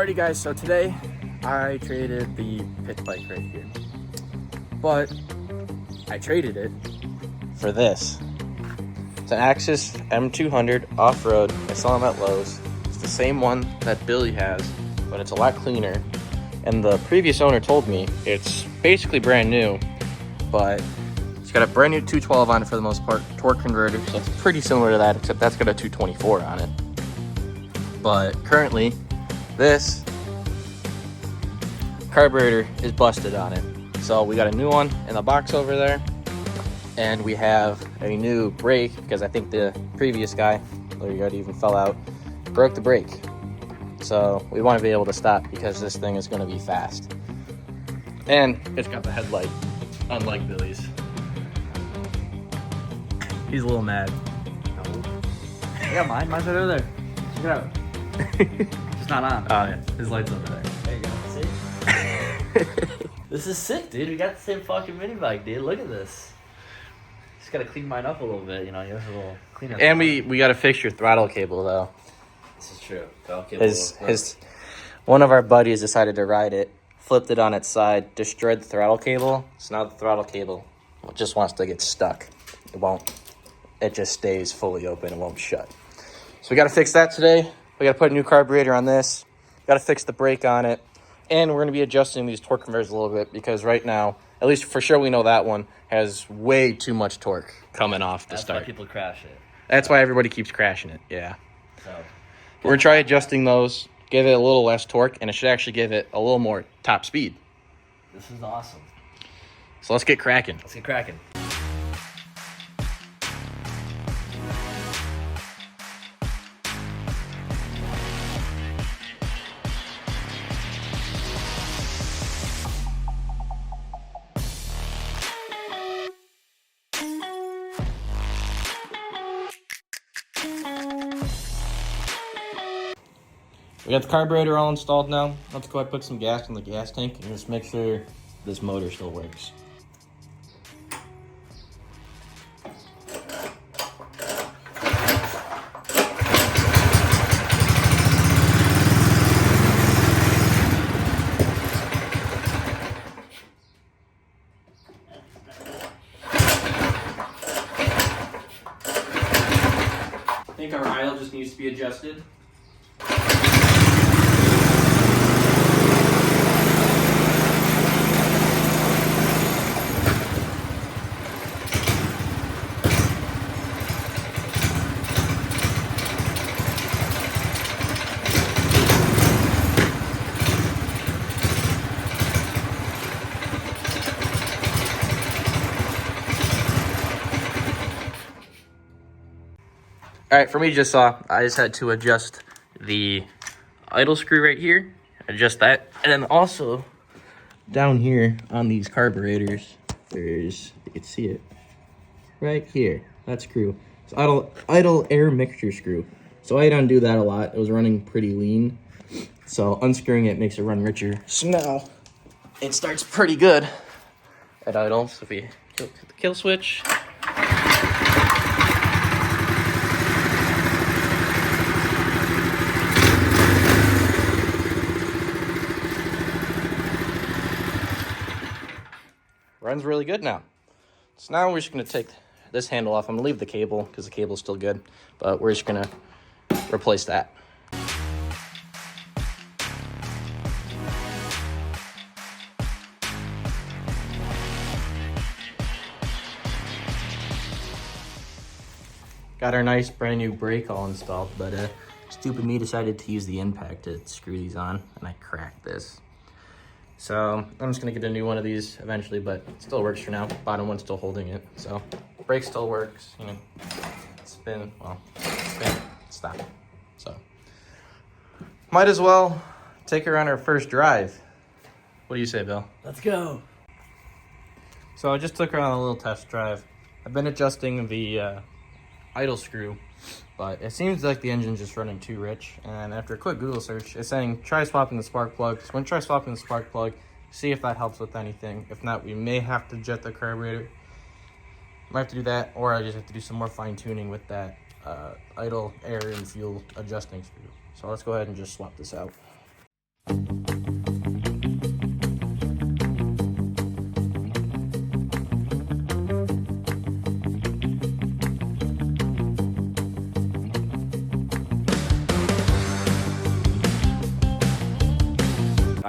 Alrighty guys, so today I traded the pit bike right here, but I traded it for this. It's an Axis M200 off-road. I saw them at Lowe's. It's the same one that Billy has, but it's a lot cleaner. And the previous owner told me it's basically brand new, but it's got a brand new 212 on it for the most part, torque converter, so it's pretty similar to that, except that's got a 224 on it. But currently, this carburetor is busted on it. So we got a new one in the box over there, and we have a new brake because I think the previous guy, there you go, even fell out, broke the brake. So we want to be able to stop because this thing is going to be fast. And it's got the headlight, unlike Billy's. He's a little mad. No. I got mine. Mine's right over there. Check it out. It's not on. Oh yeah, his light's over there. There you go. See? This is sick, dude. We got the same fucking mini bike, dude. Look at this. Just gotta clean mine up a little bit, you know. You have a little cleanup. And we gotta fix your throttle cable though. This is true. Throttle cable. One of our buddies decided to ride it, flipped it on its side, destroyed the throttle cable. So now the throttle cable just wants to get stuck. It won't. It just stays fully open. It won't shut. So we gotta fix that today. We gotta put a new carburetor on this. Gotta fix the brake on it. And we're gonna be adjusting these torque converters a little bit because right now, at least for sure we know that one has way too much torque coming off the start. That's why people crash it. That's why everybody keeps crashing it, yeah. So we're gonna try adjusting those, give it a little less torque, and it should actually give it a little more top speed. This is awesome. So let's get cracking. Let's get cracking. We got the carburetor all installed now. Let's go ahead and put some gas in the gas tank and just make sure this motor still works. I think our idle just needs to be adjusted. All right, for me, I just had to adjust the idle screw right here, adjust that, and then also down here on these carburetors, there's, you can see it right here, that screw. It's idle air mixture screw. So I had to undo that a lot. It was running pretty lean, so unscrewing it makes it run richer. So now it starts pretty good at idle. So if we hit the kill switch, runs really good now. So now we're just gonna take this handle off. I'm gonna leave the cable because the cable's still good, but we're just gonna replace that. Got our nice brand new brake all installed, but stupid me decided to use the impact to screw these on, and I cracked this. So I'm just gonna get a new one of these eventually, but it still works for now. Bottom one's still holding it. So brake still works, you know, spin, stop. So might as well take her on her first drive. What do you say, Bill? Let's go. So I just took her on a little test drive. I've been adjusting the idle screw, but it seems like the engine's just running too rich. And after a quick Google search, it's saying try swapping the spark plug. So when try swapping the spark plug, see if that helps with anything. If not, we may have to jet the carburetor. Might have to do that, or I just have to do some more fine tuning with that idle air and fuel adjusting screw. So let's go ahead and just swap this out.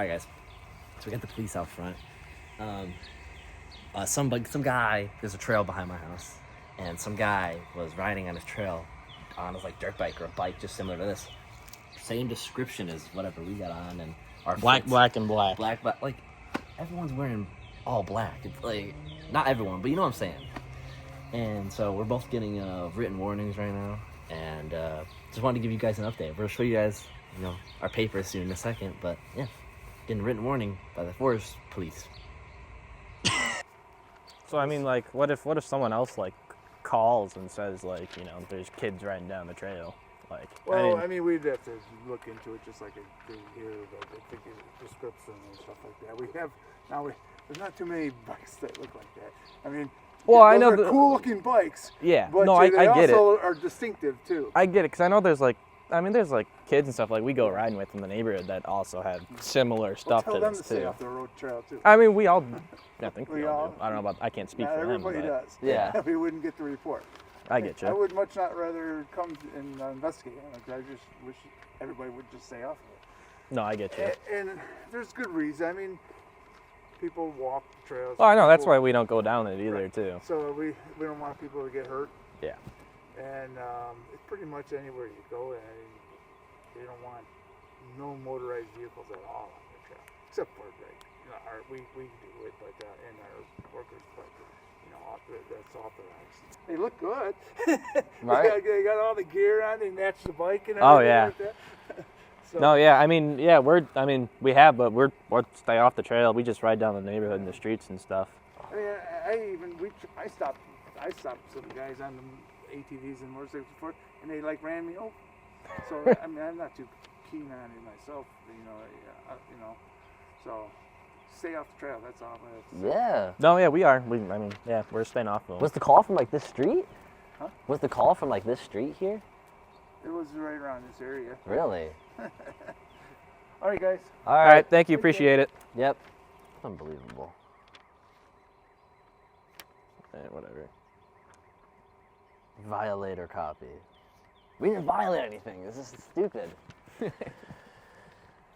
right, guys. So we got the police out front. Some guy. There's a trail behind my house, and some guy was riding on his trail on his like dirt bike or a bike just similar to this. Same description as whatever we got on, and our Black, fits. black, and black. Black. Like everyone's wearing all black. It's like not everyone, but you know what I'm saying. And so we're both getting written warnings right now, and just wanted to give you guys an update. We'll show you guys, you know, our papers soon in a second, but yeah, getting a written warning by the forest police. So I mean, like, what if someone else like calls and says like, you know, there's kids riding down the trail, like? Well, I mean, we'd have to look into it just like I do here, but I think a description and stuff like that. There's not too many bikes that look like that. I mean, well, I know they're cool-looking bikes. Yeah, but no, I get it. They also are distinctive too. I get it, because I know there's like, there's like kids and stuff like we go riding with in the neighborhood that also have similar stuff Tell to them this to stay too. off the road trail too. I mean, we all, I think We we all all- do. I don't know about, I can't speak Not for them, everybody but does. Yeah. We wouldn't get the report. I get I you. would much not rather come and investigate. I just wish everybody would just stay off of it. No, I get you. And there's good reason. I mean, people walk the trails. Well, I know, that's people- why we don't go down it either Right. too. So we don't want people to get hurt. Yeah. And it's pretty much anywhere you go, and they don't want no motorized vehicles at all on the trail, except for like, you know, we do it, but in our workers, but you know, that's authorized. They look good. Right. They got all the gear on. They match the bike and everything. Oh, yeah. Like that. So, No, yeah, I mean, yeah, we have, but we're stay off the trail. We just ride down the neighborhood in the streets and stuff. I mean, I stopped some guys on the ATVs and motorcycles before, and they like ran me over. So I mean, I'm not too keen on it myself, you know. So stay off the trail. That's all. Yeah. No, yeah, we are. Yeah, we're staying off of them. Was the call from like this street? Huh? Was the call from like this street here? It was right around this area. Really? All right, guys. All All right, thank you, appreciate it. Yep. Unbelievable. Whatever. Violator copy. We didn't violate anything. This is stupid.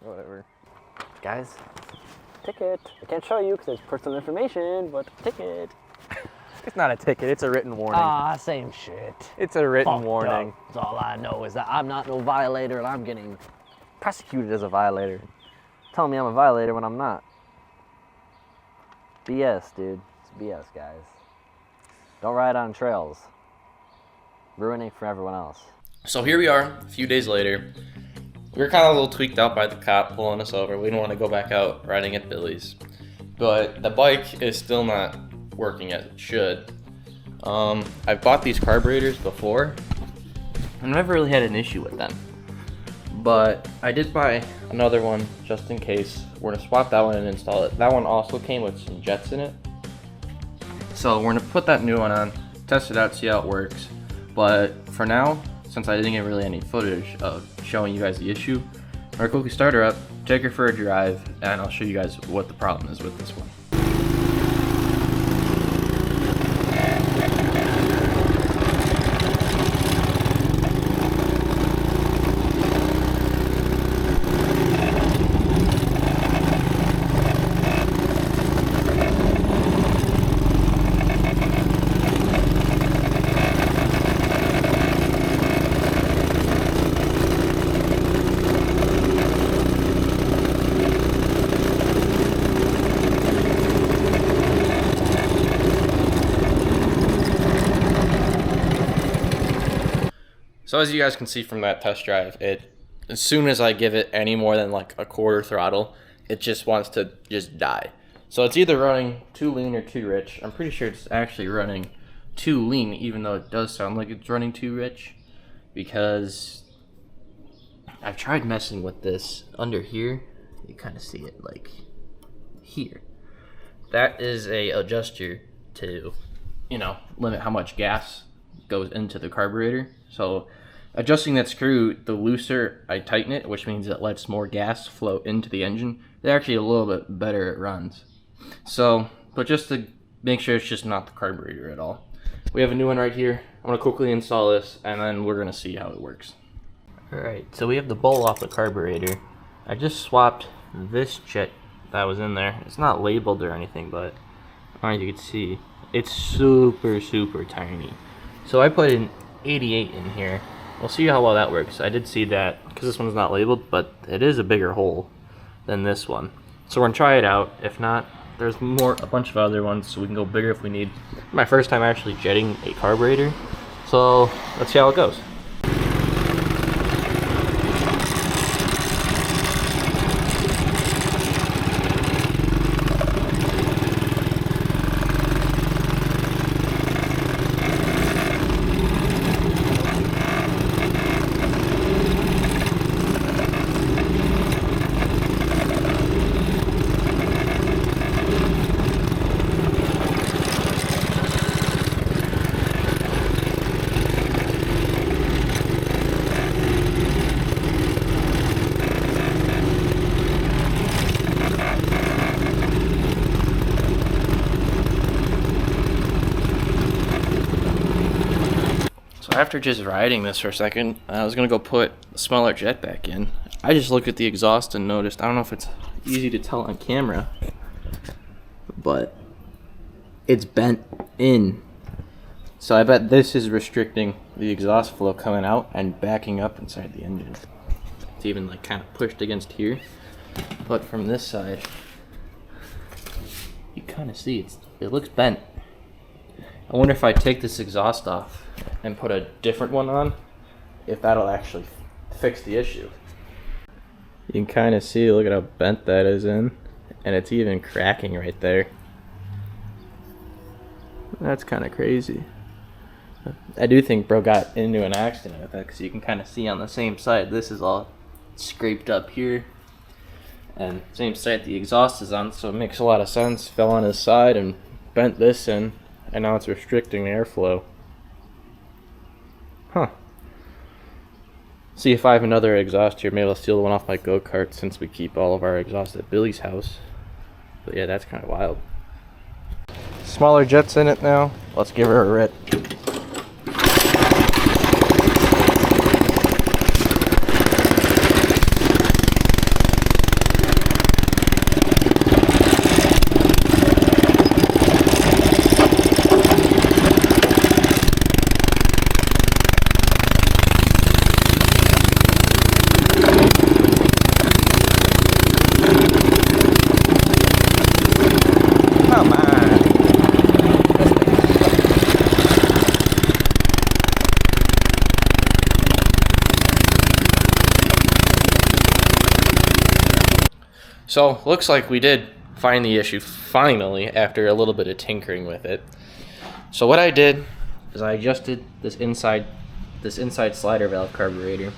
Whatever. Guys, ticket. I can't show you because it's personal information, but ticket. It's not a ticket, it's a written warning. Ah, same shit. It's a written Fucked warning. up. That's all I know is that I'm not no violator and I'm getting prosecuted as a violator. Telling me I'm a violator when I'm not. BS, dude. It's BS, guys. Don't ride on trails. Ruining for everyone else. So here we are, a few days later. We were kind of a little tweaked out by the cop pulling us over. We didn't want to go back out riding at Billy's. But the bike is still not working as it should. I've bought these carburetors before. I never really had an issue with them. But I did buy another one just in case. We're going to swap that one and install it. That one also came with some jets in it. So we're going to put that new one on, test it out, see how it works. But for now, since I didn't get really any footage of showing you guys the issue, I'm gonna quickly start her up, take her for a drive, and I'll show you guys what the problem is with this one. So as you guys can see from that test drive, as soon as I give it any more than like a quarter throttle, it just wants to just die. So it's either running too lean or too rich. I'm pretty sure it's actually running too lean, even though it does sound like it's running too rich, because I've tried messing with this under here. You kind of see it like here. That is a adjuster to, you know, limit how much gas goes into the carburetor. So adjusting that screw, the looser I tighten it, which means it lets more gas flow into the engine, the actually a little bit better it runs. So, but just to make sure it's just not the carburetor at all. We have a new one right here. I'm gonna quickly install this and then we're gonna see how it works. Alright, so we have the bowl off the carburetor. I just swapped this jet that was in there, it's not labeled or anything, but I don't know if you can see, it's super, super tiny. So I put an 88 in here. We'll see how well that works. I did see that, because this one's not labeled, but it is a bigger hole than this one. So we're gonna try it out. If not, there's a bunch of other ones, so we can go bigger if we need. My first time actually jetting a carburetor, so let's see how it goes. After just riding this for a second, I was gonna go put the smaller jet back in. I just looked at the exhaust and noticed, I don't know if it's easy to tell on camera, but it's bent in. So I bet this is restricting the exhaust flow coming out and backing up inside the engine. It's even like kind of pushed against here. But from this side, you kind of see it looks bent. I wonder if I take this exhaust off and put a different one on, if that'll actually fix the issue. You can kind of see, look at how bent that is in, and it's even cracking right there. That's kind of crazy. I do think bro got into an accident with that, because you can kind of see on the same side, this is all scraped up here, and same side the exhaust is on, so it makes a lot of sense. Fell on his side and bent this in, and now it's restricting airflow. Huh. See if I have another exhaust here. Maybe I'll steal the one off my go-kart, since we keep all of our exhaust at Billy's house. But yeah, that's kind of wild. Smaller jet's in it now. Let's give her a rip. So, looks like we did find the issue finally after a little bit of tinkering with it. So what I did is I adjusted this inside slider valve carburetor.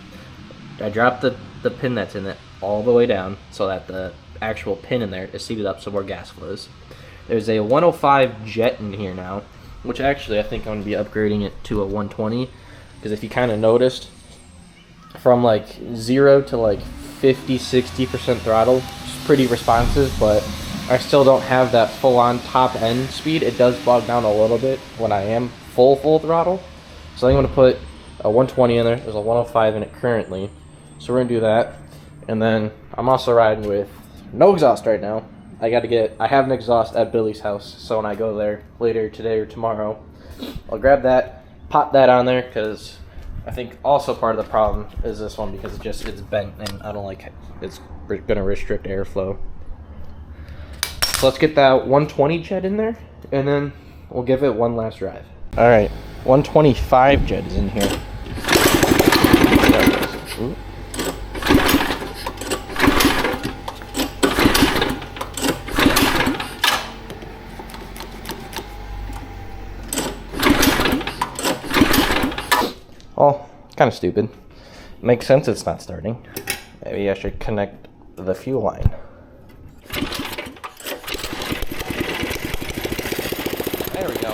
I dropped the pin that's in it all the way down so that the actual pin in there is seated up so more gas flows. There's a 105 jet in here now, which actually I think I'm going to be upgrading it to a 120, because if you kind of noticed, from like 0 to like 50-60% throttle, it's pretty responsive, but I still don't have that full-on top-end speed. It does bog down a little bit when I am full throttle. So I'm going to put a 120 in there. There's a 105 in it currently. So we're going to do that. And then I'm also riding with no exhaust right now. I have an exhaust at Billy's house, so when I go there later today or tomorrow, I'll grab that, pop that on there, because I think also part of the problem is this one, because it's bent and I don't like it. It's gonna restrict airflow. So let's get that 120 jet in there, and then we'll give it one last drive. All right, 125 jet is in here. Ooh. Oh, kind of stupid. Makes sense it's not starting. Maybe I should connect the fuel line. There we go.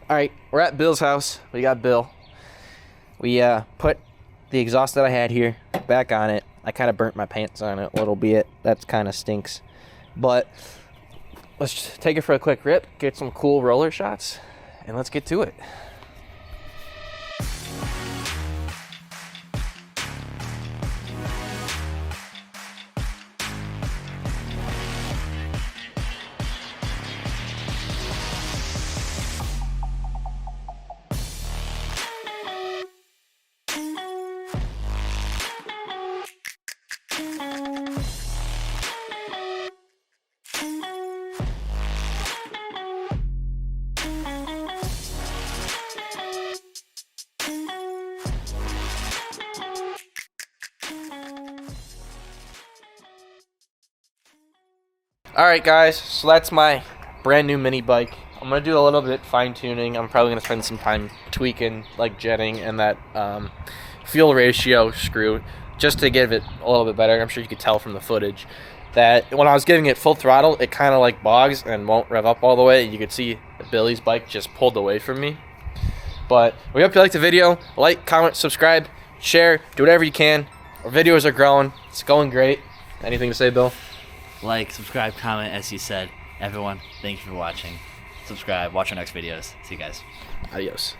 All right, we're at Bill's house. We got Bill. We put the exhaust that I had here back on it. I kind of burnt my pants on it a little bit. That kind of stinks. But let's just take it for a quick rip, get some cool roller shots, and let's get to it. Alright guys, so that's my brand new mini bike. I'm going to do a little bit fine tuning. I'm probably going to spend some time tweaking like jetting and that fuel ratio screw just to give it a little bit better. I'm sure you could tell from the footage that when I was giving it full throttle, it kind of like bogs and won't rev up all the way. You could see Billy's bike just pulled away from me. But we hope you liked the video. Like, comment, subscribe, share, do whatever you can. Our videos are growing. It's going great. Anything to say, Bill? Like, subscribe, comment, as you said. Everyone, thank you for watching. Subscribe, watch our next videos. See you guys. Adios.